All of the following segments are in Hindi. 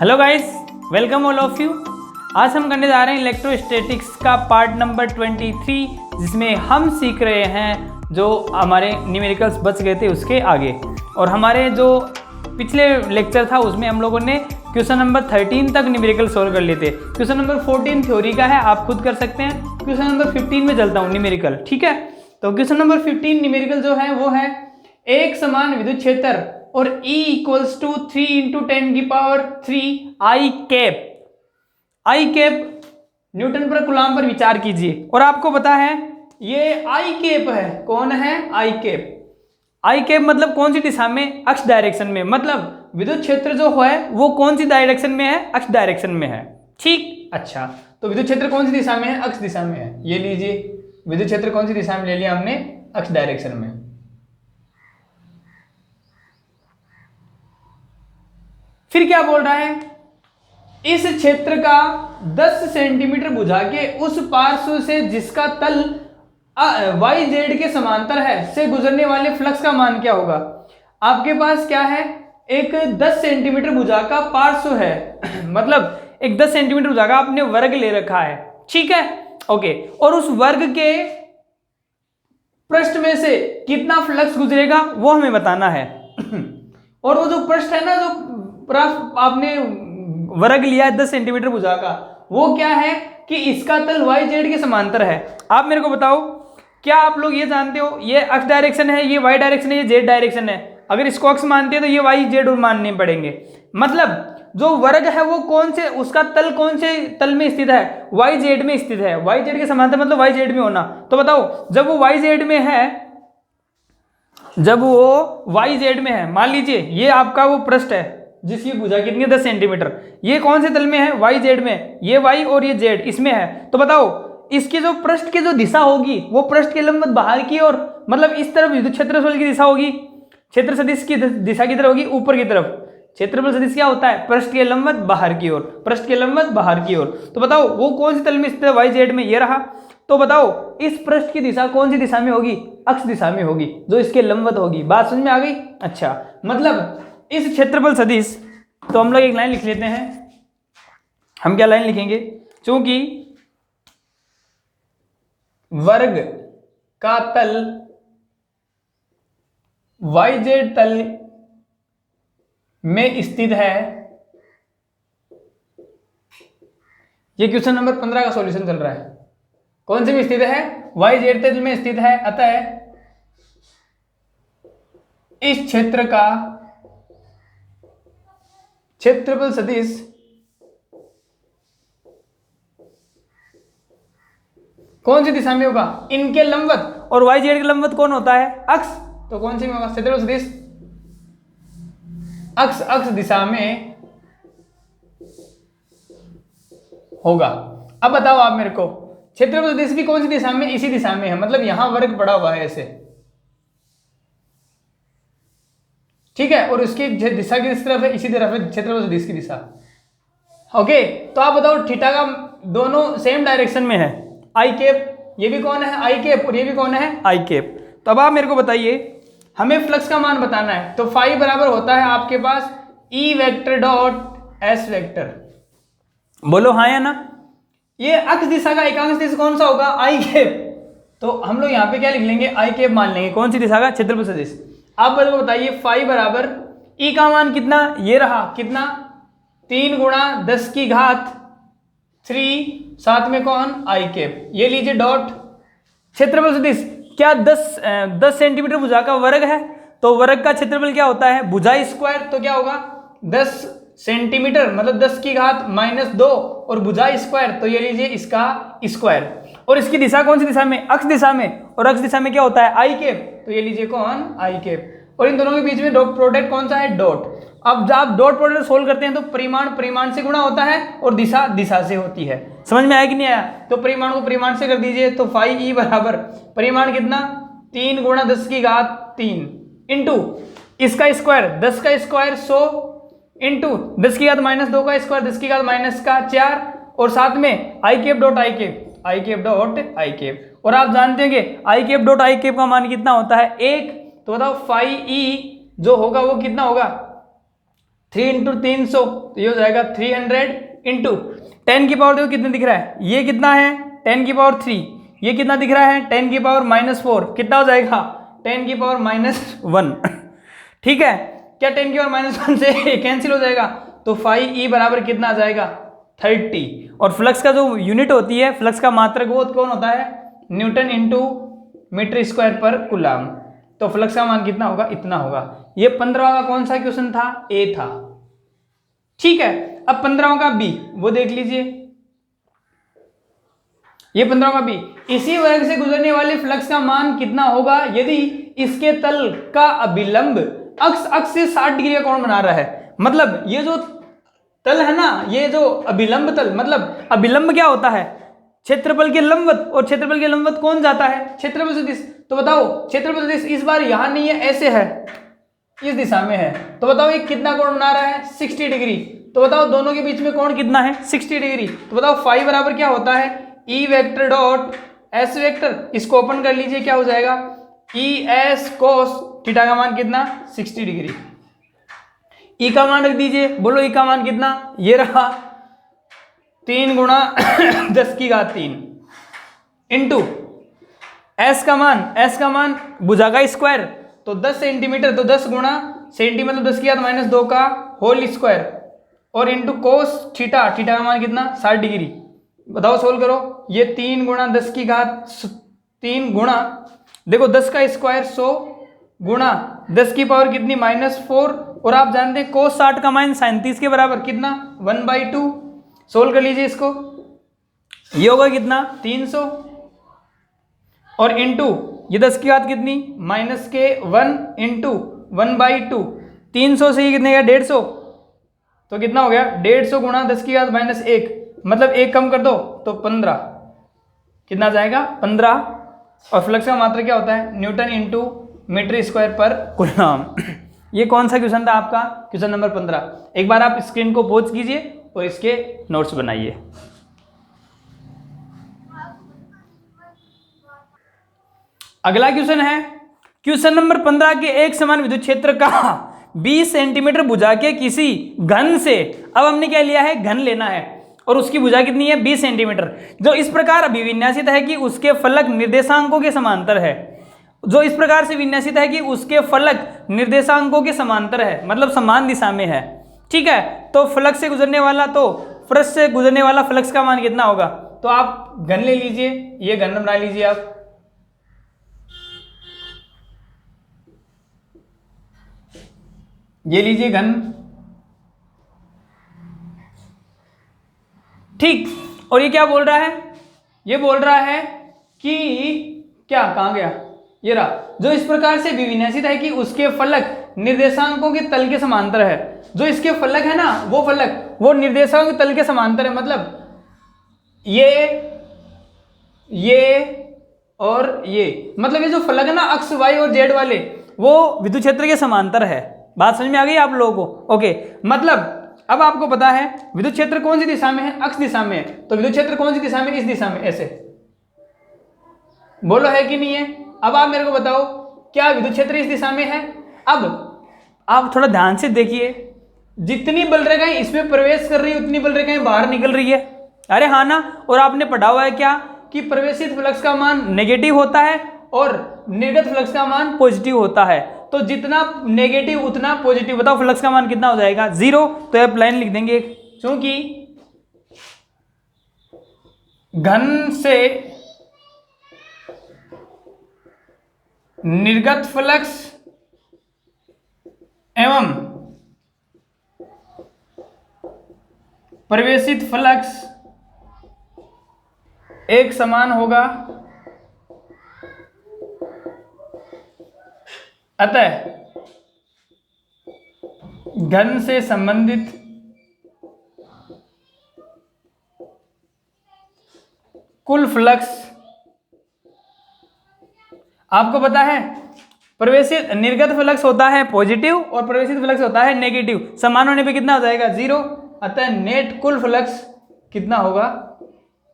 Hello guys, welcome all of you. आज हम करने जा रहे हैं इलेक्ट्रोस्टैटिक्स का पार्ट नंबर 23, जिसमें हम सीख रहे हैं जो हमारे न्यूमेरिकल्स बच गए थे उसके आगे। और हमारे जो पिछले लेक्चर था उसमें हम लोगों ने क्वेश्चन नंबर 13 तक न्यूमेरिकल सोल्व कर लिए थे। क्वेश्चन नंबर 14 थ्योरी का है, आप खुद कर सकते हैं। क्वेश्चन नंबर 15 में चलता हूँ न्यूमेरिकल, ठीक है। तो क्वेश्चन नंबर 15 न्यूमेरिकल जो है वो है एक समान विद्युत क्षेत्र और E equals to 3 into 10⁻³ i cap newton per coulomb पर विचार कीजिए। और आपको पता है ये आई कैप है, कौन है? आई कैप मतलब कौन सी दिशा में? अक्ष डायरेक्शन में। मतलब विद्युत क्षेत्र जो है वो कौन सी डायरेक्शन में है? अक्ष डायरेक्शन में है, ठीक। अच्छा, तो विद्युत क्षेत्र कौन सी दिशा में है? अक्ष दिशा में है। ये लीजिए, विद्युत क्षेत्र कौन सी दिशा में ले लिया हमने? अक्ष डायरेक्शन में। फिर क्या बोल रहा है? इस क्षेत्र का 10 सेंटीमीटर भुजा के उस पार्श्व से जिसका तल YZ के समांतर है से गुजरने वाले फ्लक्स का मान क्या होगा? आपके पास क्या है? एक 10 सेंटीमीटर भुजा का पार्श्व है मतलब एक 10 सेंटीमीटर भुजा का आपने वर्ग ले रखा है, ठीक है, ओके। और उस वर्ग के पृष्ठ में से कितना फ्लक्स गुजरेगा वो हमें बताना है। और वो जो पृष्ठ है ना, जो आपने वर्ग लिया है 10 सेंटीमीटर भुजा का, वो क्या है कि इसका तल YZ के समांतर है। आप मेरे को बताओ, क्या आप लोग ये जानते हो ये अक्ष डायरेक्शन है, ये Y डायरेक्शन है, ये Z डायरेक्शन है। अगर इसको अक्ष मानते हैं तो ये YZ और मानने पड़ेंगे। मतलब जो वर्ग है वो कौन से, उसका तल कौन से तल में स्थित है? YZ में स्थित है। YZ के समांतर मतलब YZ में होना। तो बताओ, जब वो YZ में है, मान लीजिए ये आपका वो पृष्ठ है जिसकी भुजा कितनी है? 10 सेंटीमीटर। ये कौन से तल में है? YZ में। ये Y और ये Z इसमें है। तो बताओ इसकी जो पृष्ठ की जो दिशा होगी वो पृष्ठ के लंबवत बाहर की ओर, मतलब इस तरफ विद्युत क्षेत्रफल की दिशा होगी। क्षेत्र सदिश की दिशा किधर होगी? ऊपर की तरफ। क्षेत्रफल सदिश क्या होता है? पृष्ठ के लंबवत बाहर की ओर, पृष्ठ के लंबवत बाहर की ओर। तो बताओ वो कौन से तल में स्थित है? YZ में। ये रहा। तो बताओ इस पृष्ठ की दिशा कौन सी दिशा में होगी? अक्ष दिशा में होगी, जो इसके लंबवत होगी। बात समझ में आ गई? अच्छा, मतलब इस क्षेत्रफल सदिश, तो हम लोग एक लाइन लिख लेते हैं। हम क्या लाइन लिखेंगे? चूंकि वर्ग का तल YZ तल में स्थित है। ये क्वेश्चन नंबर 15 का सॉल्यूशन चल रहा है। कौन से में स्थित है? YZ तल में स्थित है। अतः इस क्षेत्र का क्षेत्रफल सदिश कौन सी दिशा में होगा? इनके लंबवत। और YZ के लंबवत कौन होता है? अक्ष। तो कौन सी में होगा? क्षेत्रफल सदिश अक्ष दिशा में होगा। अब बताओ आप मेरे को, क्षेत्रफल सदिश भी कौन सी दिशा में? इसी दिशा में है। मतलब यहां वर्ग पड़ा हुआ है ऐसे, ठीक है। और उसकी दिशा किस तरफ है? इसी तरफ है, क्षेत्रफल सदिश की दिशा। ओके, तो आप बताओ थीटा का दोनों सेम डायरेक्शन में है। आई कैप, ये भी कौन है? आई कैप, और ये भी कौन है? आई कैप। तो अब आप मेरे को बताइए, हमें फ्लक्स का मान बताना है। तो फाई बराबर होता है आपके पास E vector dot S vector. बोलो हाँ या ना? ये अक्ष दिशा का एकांश दिशा कौन सा होगा? आई कैप। तो हम लोग यहाँ पे क्या लिख लेंगे? आई कैप मान लेंगे। कौन सी दिशा का? क्षेत्रफल सदिश। आप मेरे को बताइए, फाई बराबर E का मान कितना? ये रहा। कितना? 3 × 10⁻³ साथ में कौन? आई कैप। ये लीजिए डॉट क्षेत्रफल सदिश। क्या 10 सेंटीमीटर भुजा का वर्ग है, तो वर्ग का क्षेत्रफल क्या होता है? भुजा स्क्वायर। तो क्या होगा? 10 सेंटीमीटर मतलब 10⁻², और भुजा स्क्वायर, तो ये लीजिए इसका स्क्वायर। और इसकी दिशा कौन सी दिशा में? अक्ष दिशा में। और अक्ष दिशा में क्या होता है? आई कैप। तो ये लीजिए कौन? आई कैप। और इन दोनों के बीच में प्रोडक्ट कौन सा है? डॉट। अब जब आप डॉट प्रोडक्ट सोल्व करते हैं तो परिमाण से गुणा होता है और दिशा से होती है। समझ में आया कि नहीं आया? तो परिमाण को परिमाण से कर दीजिए। तो फाई E बराबर परिमाण कितना? 3 × 10⁻³ इंटू इसका स्क्वायर 10 का स्क्वायर 100 इंटू 10⁻² का स्क्वायर 10⁻⁴ और साथ में आई कैप डॉट आई कैप। और आप जानते हैं कि आई कैप डॉट आई कैप का मान कितना होता है? 1। तो बताओ फाई E जो होगा वो कितना होगा? 3 इंटू 300 तो ये हो जाएगा 300 इंटू 10 की पावर देखो कितने दिख रहा है, ये कितना है 10 की पावर 3, ये कितना दिख रहा है 10 की पावर -4, कितना हो जाएगा 10 की पावर -1 ठीक है। क्या 10 की पावर -1 से कैंसिल हो जाएगा, तो 5e बराबर कितना आ जाएगा 30। और फ्लक्स का जो यूनिट होती है, फ्लक्स का मात्रक वो कौन होता है, Newton into metre square per coulomb. तो फ्लक्स का मान कितना होगा, इतना होगा। ये 15वां का कौन सा क्वेश्चन था, ए था। ठीक है, अब 15वां का बी वो देख लीजिए। ये 15वां का बी, इसी वर्ग से गुजरने वाले फ्लक्स का मान कितना होगा यदि इसके तल का अभिलंब अक्ष से 60 डिग्री का कोण बना रहा है। मतलब ये जो तल है ना, ये जो अभिलंब तल, मतलब अभिलंब क्या होता है, क्षेत्रफल के लंबवत, और क्षेत्रफल के लंबवत कौन जाता है, क्षेत्रफल सदिश। तो बताओ क्षेत्रफल सदिश इस बार यहां नहीं है, ऐसे है, इस दिशा में है। तो बताओ ये कितना कोण बना रहा है, 60 डिग्री। तो बताओ दोनों के बीच में कोण कितना है, 60 डिग्री। तो बताओ फाई बराबर क्या होता है, E vector dot S vector. इसको ओपन कर लीजिए, क्या हो जाएगा, ई एस कोस थीटा का मान कितना, 60 डिग्री। ई का मान रख दीजिए, बोलो ई का मान कितना, ये रहा 3 गुणा 10 की घात 3 इंटू एस का मान भुजा का स्क्वायर, तो 10 सेंटीमीटर, तो 10 गुणा सेंटी मतलब 10 की घात -2 का होल स्क्वायर, और इंटू कोस थीटा, थीटा का मान कितना 60 डिग्री। बताओ सोल्व करो, ये 3 गुणा 10 की घात 3 गुणा, देखो 10 का स्क्वायर 100 गुणा 10 की पावर कितनी -4, और आप जानते हैं कोस 60 का मान 37 के बराबर कितना 1/2। सोल्व कर लीजिए इसको, ये होगा कितना 300, और इंटू ये 10 की घात कितनी -1 इंटू 1/2, 300 से ये कितने का 150, तो कितना हो गया 150 गुणा 10 की घात -1, मतलब 1 कम कर दो तो 15, कितना जाएगा 15। और फ्लक्स का मात्रक क्या होता है, Newton into metre square per coulomb. ये कौन सा क्वेश्चन था आपका, क्वेश्चन नंबर 15। एक बार आप स्क्रीन को पॉज कीजिए और इसके नोट्स बनाइए। अगला क्वेश्चन है क्वेश्चन नंबर 15 के एक समान विद्युत क्षेत्र का 20 सेंटीमीटर भुजा के किसी घन से, अब हमने क्या लिया है, घन लेना है, और उसकी भुजा कितनी है 20 सेंटीमीटर, जो इस प्रकार अभिविन्यासित है कि उसके फलक निर्देशांकों के समांतर है, जो इस प्रकार से विन्यासित है कि उसके फलक निर्देशांकों के समांतर है, मतलब समान दिशा में है। ठीक है, तो फलक से गुजरने वाला, तो पृष्ठ से गुजरने वाला फ्लक्स का मान कितना होगा, तो आप घन ले लीजिए, ये घन बना लीजिए आप, ये लीजिए घन। ठीक, और ये क्या बोल रहा है, ये बोल रहा है कि क्या, कहां गया, ये रहा, जो इस प्रकार से विन्यासित है कि उसके फलक निर्देशांकों के तल के समांतर है। जो इसके फलक है ना, वो फलक वो निर्देशांक के तल के समांतर है, मतलब ये और ये, मतलब ये जो फलक है ना अक्ष वाई और जेड वाले, वो विद्युत क्षेत्र के समांतर है। बात समझ में आ गई आप लोगों को, ओके। मतलब अब आपको पता है विद्युत क्षेत्र कौन सी दिशा में है, अक्ष दिशा में है, तो विद्युत क्षेत्र कौन सी दिशा में, इस दिशा में, ऐसे बोलो है कि नहीं है। अब आप मेरे को बताओ, क्या विद्युत क्षेत्र इस दिशा में है। अब आप थोड़ा ध्यान से देखिए, जितनी बल रेखाएं इसमें प्रवेश कर रही है उतनी बल रेखाएं बाहर निकल रही है, अरे हाँ ना। और आपने पढ़ा हुआ है क्या कि प्रवेशित फ्लक्स का मान नेगेटिव होता है और निर्गत फ्लक्स का मान पॉजिटिव होता है, तो जितना नेगेटिव उतना पॉजिटिव। बताओ फ्लक्स का मान कितना हो जाएगा 0, तो आप लाइन लिख देंगे, क्योंकि घन से निर्गत फ्लक्स एवं प्रवेशित फ्लक्स एक समान होगा, अतः घन से संबंधित कुल फ्लक्स, आपको पता है प्रवेशित निर्गत फ्लक्स होता है पॉजिटिव और प्रवेशित फ्लक्स होता है नेगेटिव, समान होने पे कितना हो जाएगा 0, अतः नेट कुल फ्लक्स कितना होगा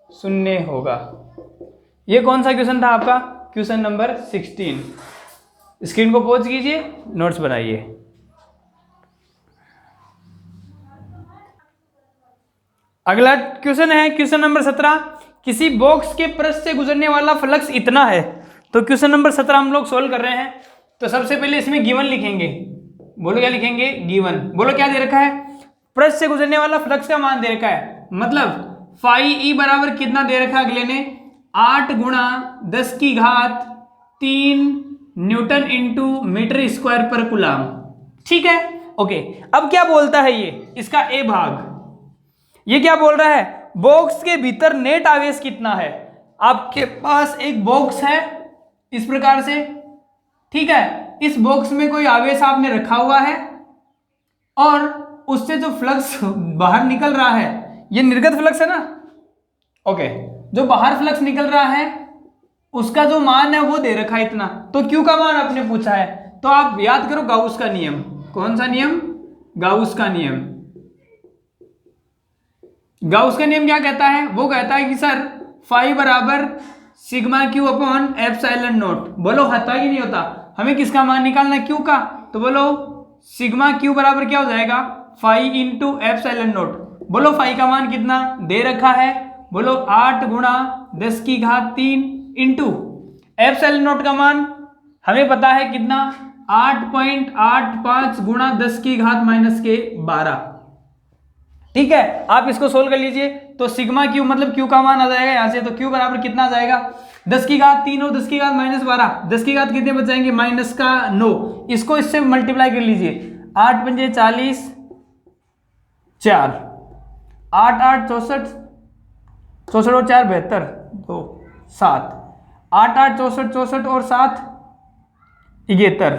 0 होगा। ये कौन सा क्वेश्चन था आपका, क्वेश्चन नंबर 16। स्क्रीन को पॉज कीजिए, नोट्स बनाइए। अगला क्वेश्चन है क्वेश्चन नंबर 17, किसी बॉक्स के पृष्ठ से गुजरने वाला फ्लक्स इतना है। तो क्वेश्चन नंबर 17 हम लोग सोल्व कर रहे हैं। तो सबसे पहले इसमें गिवन लिखेंगे, बोलो क्या लिखेंगे, गिवन। बोलो क्या दे रखा है, पृष्ठ से गुजरने वाला फ्लक्स का मान दे रखा है, मतलब फाई ई बराबर कितना दे रखा है अगले ने, 8 गुणा 10 की घात 3 newton into metre square per coulomb. ठीक है, ओके। अब क्या बोलता है ये, इसका ए भाग, ये क्या बोल रहा है, बॉक्स के भीतर नेट आवेश कितना है। आपके पास एक बॉक्स है इस प्रकार से, ठीक है, इस बॉक्स में कोई आवेश आपने रखा हुआ है और उससे जो फ्लक्स बाहर निकल रहा है, ये निर्गत फ्लक्स है ना, ओके, जो बाहर फ्लक्स निकल रहा है उसका जो मान है वो दे रखा है इतना। तो क्यू का मान आपने पूछा है, तो आप याद करो गाउस का नियम। कौन सा नियम, गाउस का नियम। गाउस का नियम क्या कहता है, वो कहता है कि सर फाई बराबर sigma q upon epsilon not. बोलो होता कि नहीं होता, हमें किसका मान निकालना है, क्यू का। तो बोलो सिग्मा क्यू बराबर क्या हो जाएगा, फाई इंटू एप्सिलॉन नॉट। बोलो फाई का मान कितना दे रखा है, बोलो 8 गुणा 10 की घात 3 इंटू एप्सिलॉन नॉट का मान हमें पता है कितना, 8.85 गुणा 10 की घात -12। ठीक है, आप इसको सोल्व कर लीजिए। तो सिग्मा क्यू मतलब क्यू का मान आ जाएगा यहां से, तो क्यू बराबर कितना आ जाएगा, 10 की घात 3 और 10 की घात -12, 10 की घात कितने बच जाएंगे, -9। इसको इससे मल्टीप्लाई कर लीजिए, 8 पंजे 40, 4, 8 8 64, 64 और 4 72, 2 7, 8 8 64 64 और 7 71।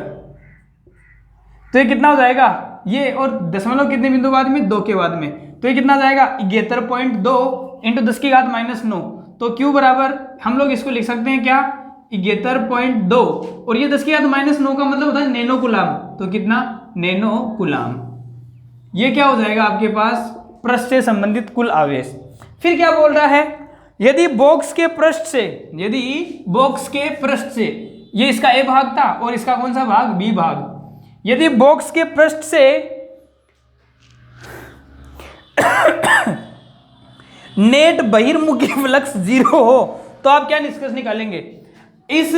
तो ये कितना हो जाएगा, ये और दशमलव कितने बिंदु बाद में, 2 के बाद में, तो ये कितना जाएगा 71.2 इंटू 10 की घात -9। तो क्यू बराबर हम लोग इसको लिख सकते हैं क्या, 71.2, और ये 10 की घात -9 का मतलब होता है नैनो कूलम। तो कितना, नैनो कूलम। ये क्या हो जाएगा आपके पास, पृष्ठ से संबंधित कुल आवेश। फिर क्या बोल रहा है, यदि बॉक्स के पृष्ठ से, यदि बॉक्स के पृष्ठ से, ये इसका ए भाग था और इसका कौन सा भाग, बी भाग, यदि बॉक्स के पृष्ठ से नेट बहिर्मुखी फ्लक्स 0 हो तो आप क्या निष्कर्ष निकालेंगे, इस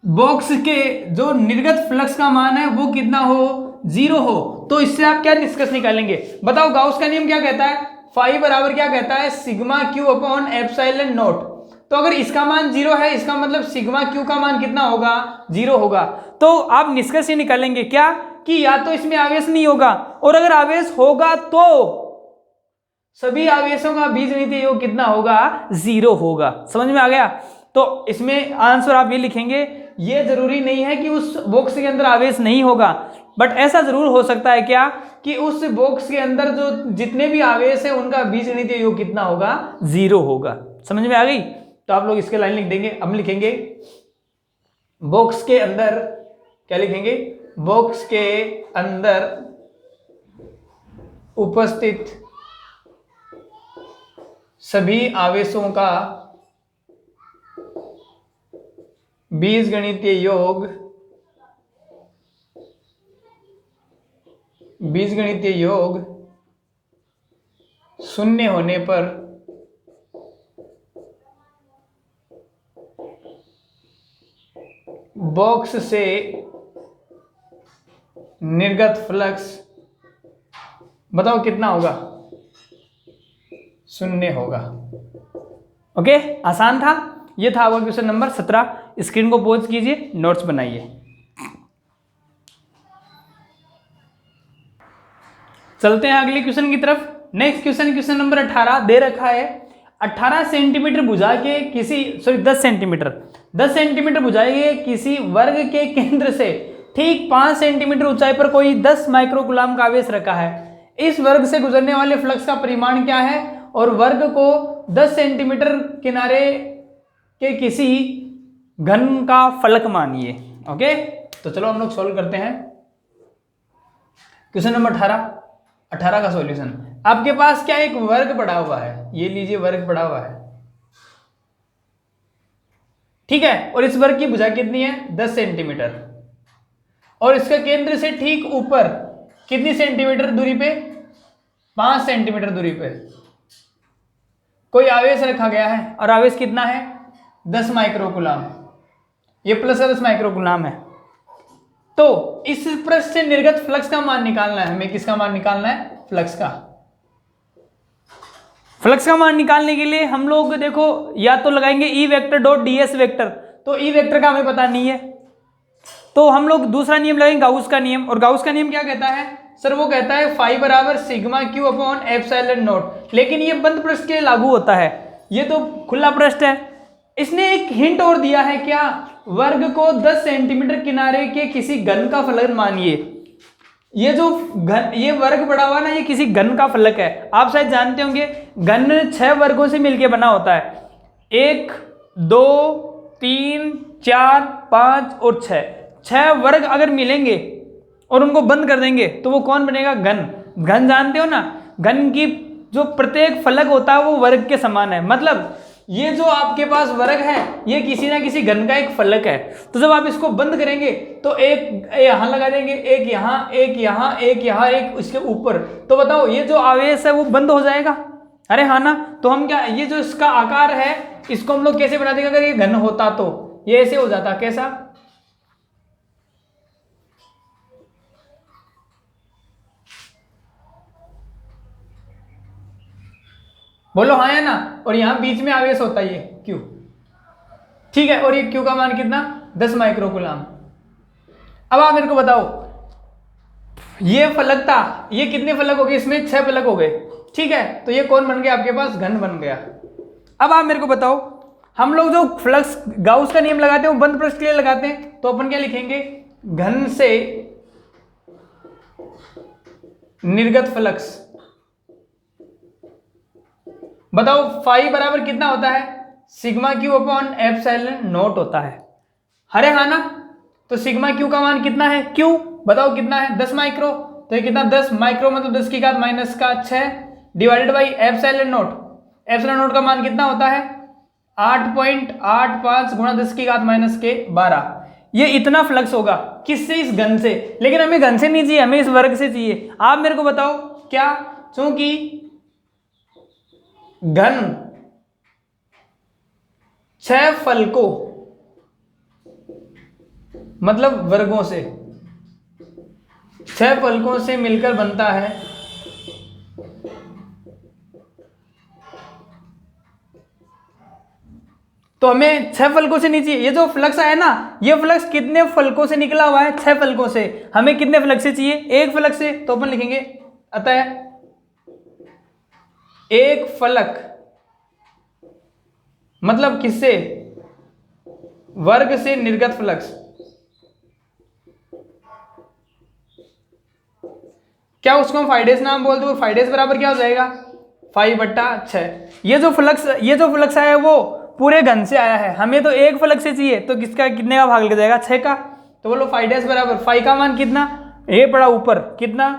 बॉक्स के जो निर्गत फ्लक्स का मान है वो कितना हो, 0 हो। तो इससे आप क्या निष्कर्ष निकालेंगे, बताओ। गाउस का नियम क्या कहता है, फाई बराबर क्या कहता है, sigma q upon epsilon not. तो अगर इसका मान 0 है, इसका मतलब सिग्मा क्यू का मान कितना होगा, 0 होगा। तो आप निष्कर्ष ये निकालेंगे क्या, कि या तो इसमें आवेश नहीं होगा, और अगर आवेश होगा तो सभी आवेशों का बीजगणितीय योग कितना होगा, 0 होगा। समझ में आ गया। तो इसमें आंसर आप ये लिखेंगे, ये जरूरी नहीं है कि उस बॉक्स के अंदर आवेश नहीं होगा, बट ऐसा जरूर हो सकता है क्या, कि उस बॉक्स के अंदर जो जितने भी आवेश है उनका बीजगणितीय योग कितना होगा, 0 होगा। समझ में आ गई। तो आप लोग इसके लाइन लिख देंगे। हम लिखेंगे बॉक्स के अंदर, क्या लिखेंगे, बॉक्स के अंदर उपस्थित सभी आवेशों का बीजगणितीय योग, बीजगणितीय योग 0 होने पर बॉक्स से निर्गत फ्लक्स बताओ कितना होगा, 0 होगा। ओके, आसान था। ये था वो क्वेश्चन नंबर 17। स्क्रीन को पॉज कीजिए, नोट्स बनाइए। चलते हैं अगले क्वेश्चन की तरफ। नेक्स्ट क्वेश्चन, क्वेश्चन नंबर 18 दे रखा है, 18 सेंटीमीटर भुजा के किसी 10 सेंटीमीटर भुजाई के किसी वर्ग के केंद्र से ठीक 5 सेंटीमीटर ऊंचाई पर कोई 10 माइक्रोकूलम का आवेश रखा है। इस वर्ग से गुजरने वाले फ्लक्स का परिमाण क्या है, और वर्ग को 10 सेंटीमीटर किनारे के किसी घन का फलक मानिए। ओके, तो चलो हम लोग सॉल्व करते हैं। क्वेश्चन नंबर 18 का सॉल्यूशन। आपके पास क्या एक वर्ग पड़ा हुआ है, ये लीजिए वर्ग पड़ा हुआ है, ठीक है, और इस वर्ग की भुजा कितनी है, 10 सेंटीमीटर, और इसका केंद्र से ठीक ऊपर कितनी सेंटीमीटर दूरी पे, 5 सेंटीमीटर दूरी पे कोई आवेश रखा गया है और आवेश कितना है 10 माइक्रोकूलाम, ये प्लस 10 माइक्रोकूलाम है। तो इस पृष्ठ से निर्गत फ्लक्स का मान निकालना है हमें। किसका मान निकालना है? फ्लक्स का। फ्लक्स का मान निकालने के लिए हम लोग देखो या तो लगाएंगे E vector dot ds vector, तो ई वेक्टर का हमें पता नहीं है, तो हम लोग दूसरा नियम लगाएंगे गाउस का नियम। और गाउस का नियम क्या कहता है सर? वो कहता है फाई बराबर sigma q upon epsilon not. लेकिन ये बंद पृष्ठ के लिए लागू होता है, ये तो खुला पृष्ठ है। इसने एक हिंट और दिया है, क्या? वर्ग को 10 सेंटीमीटर किनारे के किसी घन का फलक मानिए। ये जो घन, ये वर्ग पड़ा हुआ ना, ये किसी घन का फलक है। आप शायद जानते होंगे घन 6 वर्गों से मिलकर बना होता है, 1 2 3 4 5 और 6। 6 वर्ग अगर मिलेंगे और उनको बंद कर देंगे तो वो कौन बनेगा? घन। घन जानते हो ना, घन की जो प्रत्येक फलक होता है वो वर्ग के समान है। मतलब ये जो आपके पास वर्ग है ये किसी ना किसी घन का एक फलक है। तो जब आप इसको बंद करेंगे तो एक यहां लगा देंगे, एक यहां, एक यहां, एक यहां, एक इसके ऊपर, तो बताओ ये जो आवेश है वो बंद हो जाएगा। अरे हाँ ना, तो हम क्या, ये जो इसका आकार है इसको हम लोग कैसे बना देंगे? अगर ये घन होता तो ये ऐसे हो जाता, कैसा? बोलो हाँ या ना। और यहां बीच में आवेश होता है ये क्यू, ठीक है। और ये क्यू का मान कितना? 10 माइक्रोकूलाम। अब आप मेरे को बताओ, ये फलक था, ये कितने फलक हो गए? इसमें 6 फलक हो गए, ठीक है। तो ये कौन बन गया आपके पास? घन बन गया। अब आप मेरे को बताओ, हम लोग जो फ्लक्स गाउस का नियम लगाते हैं वो बंद पृष्ठ के लिए लगाते हैं, तो अपन क्या लिखेंगे? घन से निर्गत फ्लक्स। बताओ फाई बराबर कितना होता है? Sigma q upon epsilon not होता है। अरे हाँ ना, तो सिग्मा क्यू का मान कितना है? क्यू बताओ कितना है? 10 माइक्रो। तो ये कितना? 10 माइक्रो मतलब 10 की घात माइनस का 6 divided by epsilon not. Epsilon not का मान कितना होता है? 8.85 गुणा 10 की घात माइनस के 12। ये इतना फ्लक्स होगा किससे? इस घन से। लेकिन हमें घन से नहीं चाहिए, हमें इस वर्ग से चाहिए। आप मेरे को बताओ क्या? चूंकि घन 6 फलकों मतलब वर्गों से, 6 फलकों से मिलकर बनता है, तो हमें 6 फलकों से नहीं चाहिए। ये जो फ्लक्स है ना, ये फ्लक्स कितने फलकों से निकला हुआ है? 6 फलकों से। हमें कितने फलक से चाहिए? एक फलक से। तो अपन लिखेंगे अतः एक फलक मतलब किससे? वर्ग से निर्गत फ्लक्स। क्या उसको हम फाइडेस नाम बोलते हैं? फाइडेस बराबर क्या हो जाएगा? 5/6। ये जो फ्लक्स आया है वो पूरे घन से आया है, हमें तो एक फलक से चाहिए, तो किसका कितने का भाग लग जाएगा? 6 का। तो बोलो फाइडेस बराबर, फाइ का मान कितना? ये पड़ा ऊपर कितना?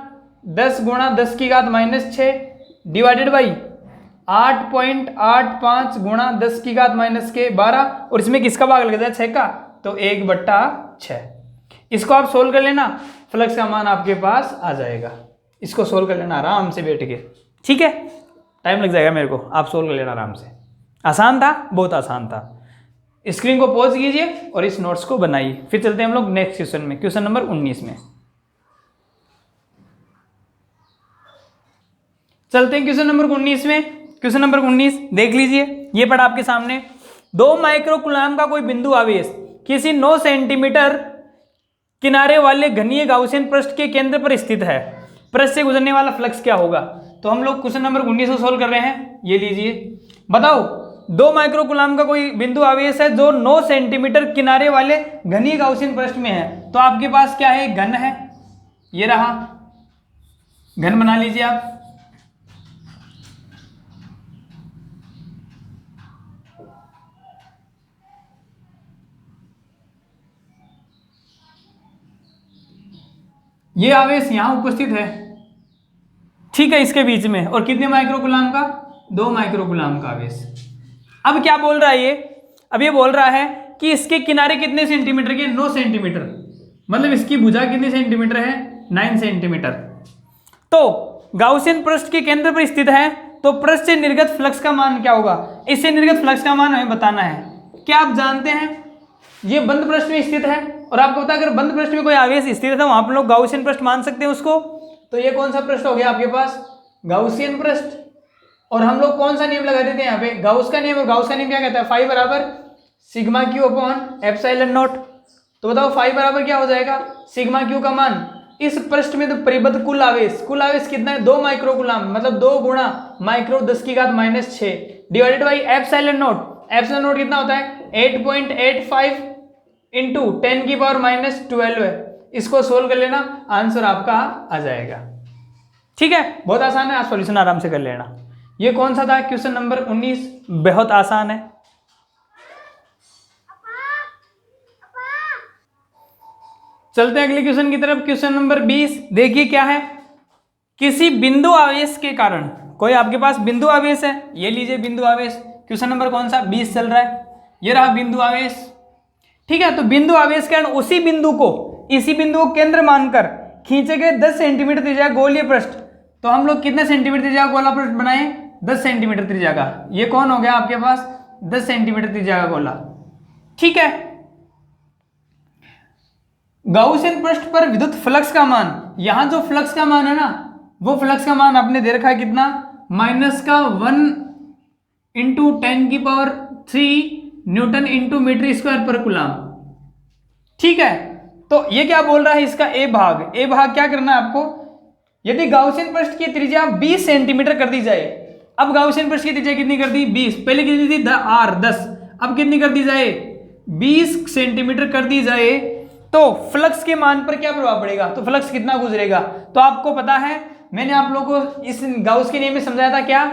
10 गुणा 10 की घात माइनस 6 डिवाइडेड बाई 8.85 गुणा 10 की घात माइनस के 12। और इसमें किसका भाग लग जाए? 6 का। तो 1/6। इसको आप सोल्व कर लेना, फ्लक्स का मान आपके पास आ जाएगा। इसको सोल्व कर लेना आराम से बैठ के, ठीक है। टाइम लग जाएगा मेरे को, आप सोल्व कर लेना आराम से। आसान था, बहुत आसान था। स्क्रीन को पॉज कीजिए और इस नोट्स को बनाइए। फिर चलते हैं हम लोग नेक्स्ट क्वेश्चन में, क्वेश्चन नंबर 19 में। चलते हैं क्वेश्चन नंबर 19 में। क्वेश्चन नंबर 19 देख लीजिए, ये पड़ा आपके सामने। 2 माइक्रोकूलाम का कोई बिंदु आवेश किसी 9 सेंटीमीटर किनारे वाले घनीय गाउसियन पृष्ठ के केंद्र पर स्थित है। पृष्ठ से गुजरने वाला फ्लक्स क्या होगा? तो हम लोग क्वेश्चन नंबर 19 को सोल्व कर रहे हैं। ये लीजिए, बताओ 2 माइक्रोकूलाम का कोई बिंदु आवेश है जो 9 सेंटीमीटर किनारे वाले घनीय गाउसियन पृष्ठ में है। तो आपके पास क्या है? घन है, ये रहा घन, बना लीजिए आप। ये आवेश यहां उपस्थित है, ठीक है, इसके बीच में। और कितने माइक्रोकूलाम का? 2 माइक्रोकूलाम का आवेश। अब क्या बोल रहा है ये? अब ये बोल रहा है कि इसके किनारे कितने सेंटीमीटर के? 9 सेंटीमीटर। मतलब इसकी भुजा कितनी सेंटीमीटर है? 9 सेंटीमीटर। तो गाउसियन पृष्ठ के केंद्र पर स्थित है तो पृष्ठ से निर्गत फ्लक्स का मान क्या होगा? इससे निर्गत फ्लक्स का मान हमें बताना है। क्या आप जानते हैं ये बंद पृष्ठ में स्थित है और आपको पता है अगर बंद पृष्ठ में कोई आवेश स्थित है तो वहां पर लोग गाउसियन पृष्ठ मान सकते हैं उसको। तो ये कौन सा पृष्ठ हो गया आपके पास? गाउसियन पृष्ठ। और हम लोग कौन सा नियम लगा देते हैं यहाँ पे? गाउस का नियम। और गाउस का नियम क्या कहता है? फाई बराबर sigma q upon epsilon not. तो बताओ फाई बराबर क्या हो जाएगा? सिग्मा क्यू का मान। इस पृष्ठ में तो परिबद्ध कुल आवेश कितना है? 2 माइक्रो कूलम, मतलब 2 गुणा माइक्रो 10 की घात -6 divided by epsilon not. Epsilon not कितना होता है? 8.85 इंटू 10 की पावर -12 है। इसको सोल्व कर लेना, आंसर आपका आ जाएगा। ठीक है, बहुत आसान है, आप सॉल्यूशन आराम से कर लेना। ये कौन सा था? Question number 19। बहुत आसान है। चलते हैं अगले क्वेश्चन की तरफ। क्वेश्चन नंबर 20 देखिए क्या है। किसी बिंदु आवेश के कारण, कोई आपके पास बिंदु आवेश है, ये लीजिए बिंदु आवेश। क्वेश्चन नंबर कौन सा? 20 चल रहा है। ये रहा बिंदु आवेश। ठीक है, तो बिंदु आवेश के कारण इसी बिंदु को केंद्र मानकर खींचे गए 10 सेंटीमीटर त्रिज्या गोलीय पृष्ठ। तो हम लोग कितने सेंटीमीटर त्रिज्या का गोला पृष्ठ बनाए? 10 सेंटीमीटर त्रिज्या का। ये कौन हो गया आपके पास? 10 सेंटीमीटर त्रिज्या का गोला। ठीक है, गाउसियन पृष्ठ पर विद्युत फ्लक्स का मान, यहां जो फ्लक्स का मान है ना, वो फ्लक्स का मान आपने दे रखा है कितना? -1 इंटू 10 की power 3 newton into metre square per coulomb. ठीक है, तो ये क्या बोल रहा है? इसका ए भाग क्या करना है आपको? यदि गाउसियन पृष्ठ की त्रिज्या 20 सेंटीमीटर कर दी जाए, अब गाउसियन पृष्ठ की त्रिज्या कितनी कर दी? 20। पहले कितनी थी? 10। अब कितनी कर दी जाए? 20 सेंटीमीटर कर दी जाए, तो फ्लक्स के मान पर क्या प्रभाव पड़ेगा? तो फ्लक्स कितना गुजरेगा? तो आपको पता है, मैंने आप लोगों को इस गाउस के नियम में समझाया था क्या,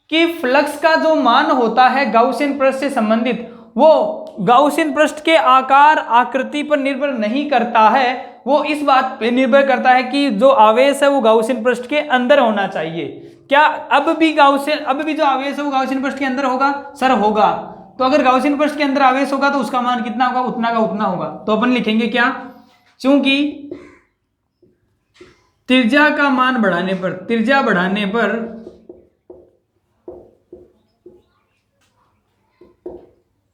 कि फ्लक्स का जो मान होता है गाउसियन पृष्ठ से संबंधित, वो गाउसियन पृष्ठ के आकार आकृति पर निर्भर नहीं करता है, वो इस बात पे निर्भर करता है कि जो आवेश है वो गाउसियन पृष्ठ के अंदर होना चाहिए। क्या अब भी जो आवेश है वो गाउसियन पृष्ठ के अंदर होगा? सर होगा। तो अगर गाउसियन पृष्ठ के अंदर आवेश होगा तो उसका मान कितना होगा? उतना का उतना होगा। तो अपन लिखेंगे क्या? चूंकि त्रिज्या का मान बढ़ाने पर, त्रिज्या बढ़ाने पर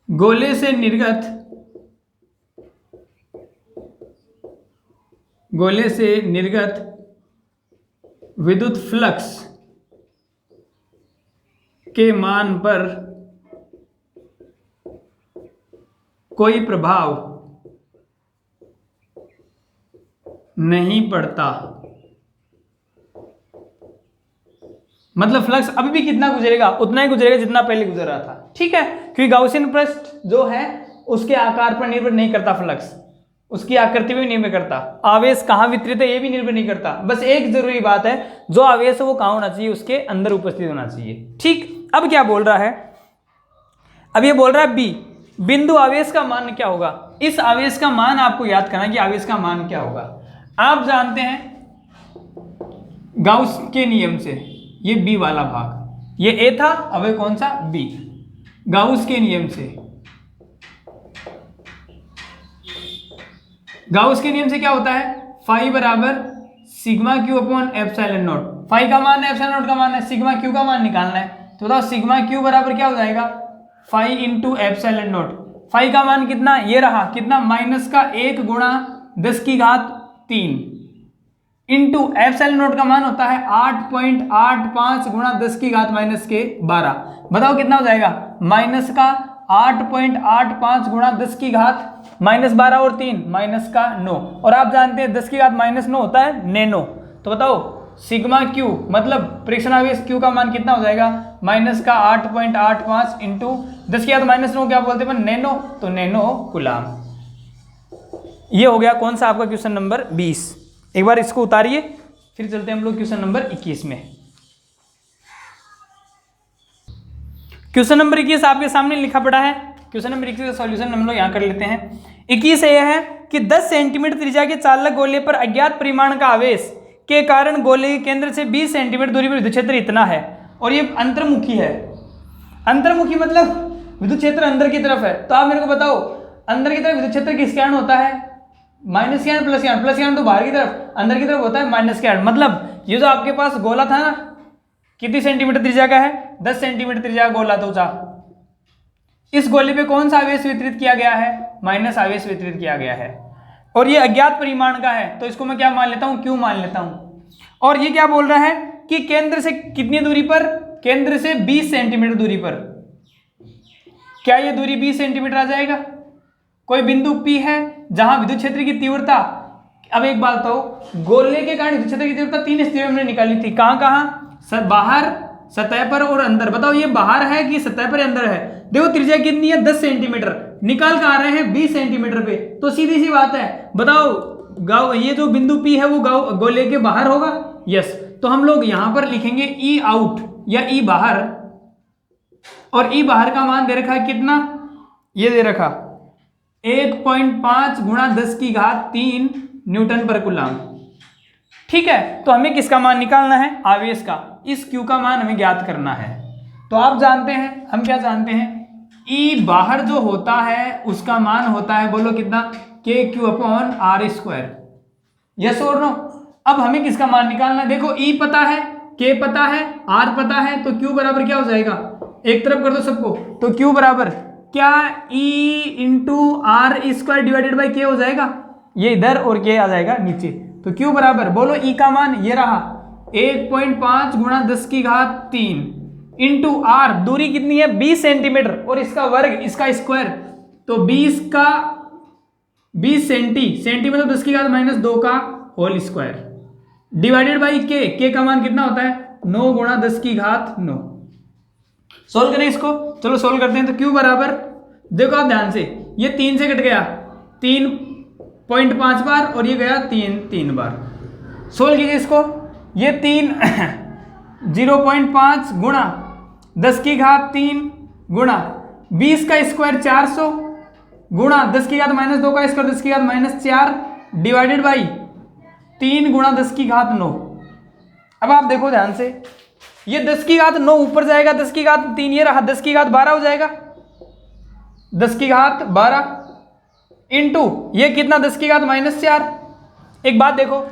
गोले से निर्गत विद्युत फ्लक्स के मान पर कोई प्रभाव नहीं पड़ता। मतलब फ्लक्स अभी भी कितना गुजरेगा? उतना ही गुजरेगा जितना पहले गुजर रहा था। ठीक है, क्योंकि गाउसियन पृष्ठ जो है उसके आकार पर निर्भर नहीं करता फ्लक्स, उसकी आकृति भी निर्भर करता, आवेश कहाँ वितरित है ये भी निर्भर नहीं करता। बस एक जरूरी बात है, जो आवेश है वो कहाँ होना चाहिए? उसके अंदर उपस्थित होना चाहिए। ठीक, अब क्या बोल रहा है? अब ये बोल रहा है बी, बिंदु आवेश का मान क्या होगा? इस आवेश का मान आपको याद करना कि आवेश का मान क्या होगा। आप जानते हैं गाउस के नियम से, ये बी वाला भाग, ये ए था, अब ये कौन सा? बी। गाउस के नियम से, गाउस के नियम से क्या होता है? फाई बराबर sigma q upon epsilon naught. Phi का मान है, एप्सिलॉन नॉट का मान है, सिग्मा क्यू का मान निकालना है। तो बताओ सिग्मा क्यू बराबर क्या हो जाएगा? Phi into epsilon naught. Phi का मान कितना? ये रहा कितना? -1 गुणा 10 की घात 3 इंटू एप्सिलॉन नॉट का मान होता है 8.85 गुणा 10 की घात -12। बताओ कितना हो जाएगा? -8.85 गुणा 10 की घात -12 और 3 -9। और आप जानते हैं 10 की घात -9 होता है नैनो। तो बताओ सिग्मा क्यू मतलब प्रेक्षण आवेश क्यू का मान कितना हो जाएगा? -8.85 इंटू 10 की घात -9 क्या बोलते हैं? नैनो। तो नैनो कूलम। ये हो गया कौन सा आपका क्वेश्चन नंबर 20। एक बार इसको उतारिए, फिर चलते हैं हम लोग क्वेश्चन नंबर 21 में। क्वेश्चन नंबर 21 आपके सामने लिखा पड़ा है। क्वेश्चन नंबर 21 का सॉल्यूशन हम लोग यहाँ कर लेते हैं। 21 यह है कि 10 सेंटीमीटर त्रिज्या के चालक गोले पर अज्ञात परिमाण का आवेश के कारण गोले के केंद्र से 20 सेंटीमीटर दूरी पर विद्युत क्षेत्र इतना है, और ये अंतर्मुखी है। अंतर्मुखी मतलब विद्युत क्षेत्र अंदर की तरफ है। तो आप मेरे को बताओ अंदर की तरफ विद्युत क्षेत्र किस कारण होता है? माइनस के कारण, प्लस के कारण। प्लस के कारण तो बाहर की तरफ, अंदर की तरफ होता है माइनस के कारण। मतलब ये जो आपके पास गोला था ना, कितनी सेंटीमीटर त्रिज्या का है? 10 सेंटीमीटर त्रिज्या का गोला तो था। इस गोले पे कौन सा आवेश वितरित किया गया है? माइनस आवेश वितरित किया गया है। और ये अज्ञात परिमाण का है, तो इसको मैं क्या मान लेता हूं? क्यू मान लेता हूं। और ये क्या बोल रहा है कि केंद्र से कितनी दूरी पर? केंद्र से 20 सेंटीमीटर दूरी पर। क्या ये दूरी 20 सेंटीमीटर आ जाएगा? कोई बिंदु P है जहां विद्युत क्षेत्र की तीव्रता, अब एक बात बताओ, गोले के कारण विद्युत क्षेत्र की तीव्रता 3 स्थितियों में निकालनी थी। कहां कहां? बाहर, सतह पर और अंदर। बताओ ये बाहर है कि सतह पर अंदर है? देखो त्रिज्या कितनी है? 10 सेंटीमीटर। निकाल कर आ रहे हैं 20 सेंटीमीटर पे, तो सीधी सी बात है। बताओ ये जो बिंदु P है वो गोले के बाहर होगा? यस। तो हम लोग यहां पर लिखेंगे E आउट या E बाहर, और E बाहर का मान दे रखा है कितना? ये दे रखा 1.5 गुणा 10 की घात 3 न्यूटन पर कूलम। ठीक है, तो हमें किसका मान निकालना है? आवेश का। इस Q का मान हमें ज्ञात करना है। तो आप जानते हैं, हम क्या जानते हैं? E बाहर जो होता है उसका मान होता है, बोलो कितना? KQ/R²। यस और नो? अब हमें किसका मान निकालना है? देखो E पता है, K पता है, R पता है, तो Q बराबर क्या हो जाएगा? एक तरफ कर दो सबको, तो Q बराबर क्या? E × R² divided by K हो जाएगा। ये इधर और K आ जाएगा नीचे, तो Q बराबर, बोलो E का मान ये रहा 1.5 गुणा 10 की घात 3 इंटू R, दूरी कितनी है? 20 सेंटीमीटर, और इसका वर्ग, इसका स्क्वायर, तो 20 सेंटीमीटर 10 की घात -2 का whole square divided by K का मान कितना होता है? 9 गुणा 10 की घात 9। सोल्व करें इसको, चलो सोल्व करते हैं। तो Q बराबर, देखो आप ध्यान से, ये 3 से कट गया 3.5 बार, और ये गया 3 बार। सोल्व कीजिए इसको। ये 0.5 गुणा 10 की घात 3 गुणा 20 का स्क्वायर 400 गुणा 10 की घात -2 का स्क्वायर 10 की घात -4 डिवाइडेड बाई 3 गुणा 10 की घात 9। अब आप देखो ध्यान से, ये 10 की घात 9 ऊपर जाएगा, 10 की घात 3 ये रहा, 10 की घात 12 हो जाएगा। 10 की घात 12 इंटू ये कितना? 10 की घात -4। एक बात देखो,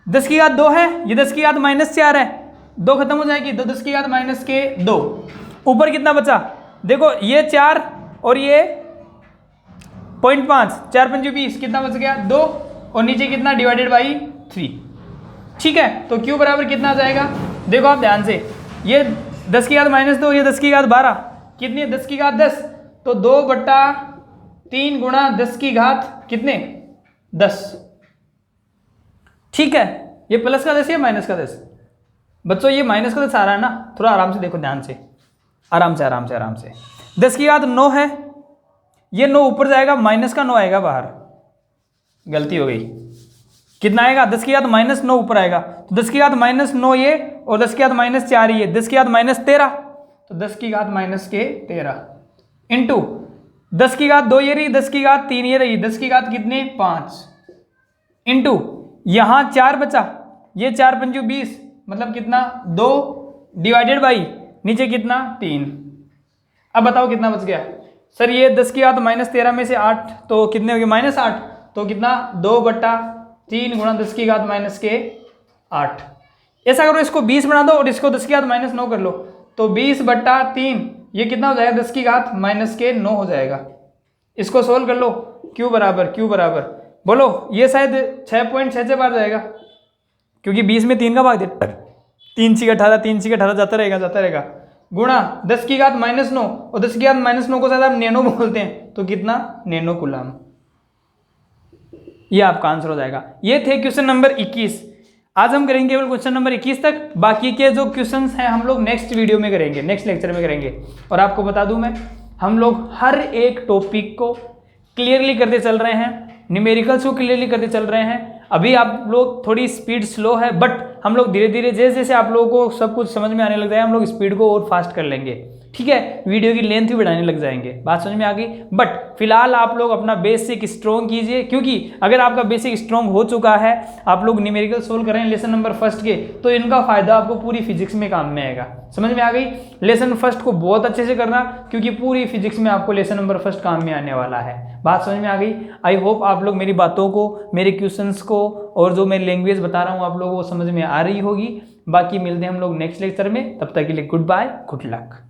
10 की घात 2 है, ये 10 की घात -4 है, 2 खत्म हो जाएगी, तो 10 की घात -2। ऊपर कितना बचा? देखो ये 4 और ये 0.5, 4 × 5 = 20, कितना बच गया? 2, और नीचे कितना? Divided by 3। ठीक है, तो Q बराबर कितना आ जाएगा? देखो आप ध्यान से, ये 10 की घात -2, ये 10 की घात 12, कितनी है? 10 की घात 10, तो 2/3 गुणा 10 की घात कितने? 10। ठीक है, ये प्लस का 10 या माइनस का 10? बच्चों ये माइनस का 10 आ रहा है ना, थोड़ा आराम से देखो, ध्यान से, आराम से। 10 की घात 9 है, ये 9 ऊपर जाएगा, माइनस का 9 आएगा बाहर, गलती हो गई। कितना आएगा? 10 की घात -9 ऊपर आएगा, तो 10 की घात -9 ये, और 10 की घात -4 ये, 10 की घात -13, तो 10 की घात -13 इंटू 10 की घात 2 ये रही, 10 की घात 3 ये रही, 10 की घात कितने? 5 इंटू यहाँ 4 बचा, ये 4 × 5 = 20, मतलब कितना? 2 डिवाइडेड बाई नीचे कितना? 3। अब बताओ कितना बच गया? सर ये 10 की घात -13 में से 8, तो कितने हो गए? -8, तो कितना? 2/3 गुणा 10 की घात -8। ऐसा करो, इसको 20 बना दो और इसको 10 की घात -9 कर लो, तो 20/3 ये कितना हो जाएगा? 10 की घात -9 हो जाएगा। इसको सोल्व कर लो। Q बराबर बोलो, ये शायद 6.6 बार जाएगा, क्योंकि 20 में 3 का भाग दे, 3 × 18, 3 × 18 जाता रहेगा, गुणा 10 की घात -9, और 10 की घात -9 को शायद आप नैनो बोलते हैं, तो कितना? Nano coulomb. ये आपका आंसर हो जाएगा। ये थे क्वेश्चन नंबर 21। आज हम करेंगे केवल क्वेश्चन नंबर 21 तक, बाकी के जो क्वेश्चंस हैं हम लोग नेक्स्ट वीडियो में करेंगे, नेक्स्ट लेक्चर में करेंगे। और आपको बता दूं मैं, हम लोग हर एक टॉपिक को क्लियरली करते चल रहे हैं, न्यूमेरिकल्स को क्लियरली करते चल रहे हैं। अभी आप लोग थोड़ी स्पीड स्लो है, बट हम लोग धीरे धीरे जैसे जैसे आप लोगों को सब कुछ समझ में आने लग जाए, हम लोग स्पीड को और फास्ट कर लेंगे। ठीक है, वीडियो की लेंथ भी बढ़ाने लग जाएंगे। बात समझ में आ गई? बट फिलहाल आप लोग अपना बेसिक स्ट्रॉन्ग कीजिए, क्योंकि अगर आपका बेसिक स्ट्रॉन्ग हो चुका है, आप लोग न्यूमेरिकल सोल्व कर रहे हैं लेसन नंबर 1 के, तो इनका फायदा आपको पूरी फिजिक्स में काम में आएगा। समझ में आ गई? लेसन 1 को बहुत अच्छे से करना, क्योंकि पूरी फिजिक्स में आपको लेसन नंबर 1 काम में आने वाला है। बात समझ में आ गई? आई होप आप लोग मेरी बातों को, मेरे क्वेश्चंस को और जो मैं लैंग्वेज बता रहा हूँ आप लोगों को समझ में आ रही होगी। बाकी मिलते हैं हम लोग नेक्स्ट लेक्चर में, तब तक के लिए गुड बाय, गुड लक।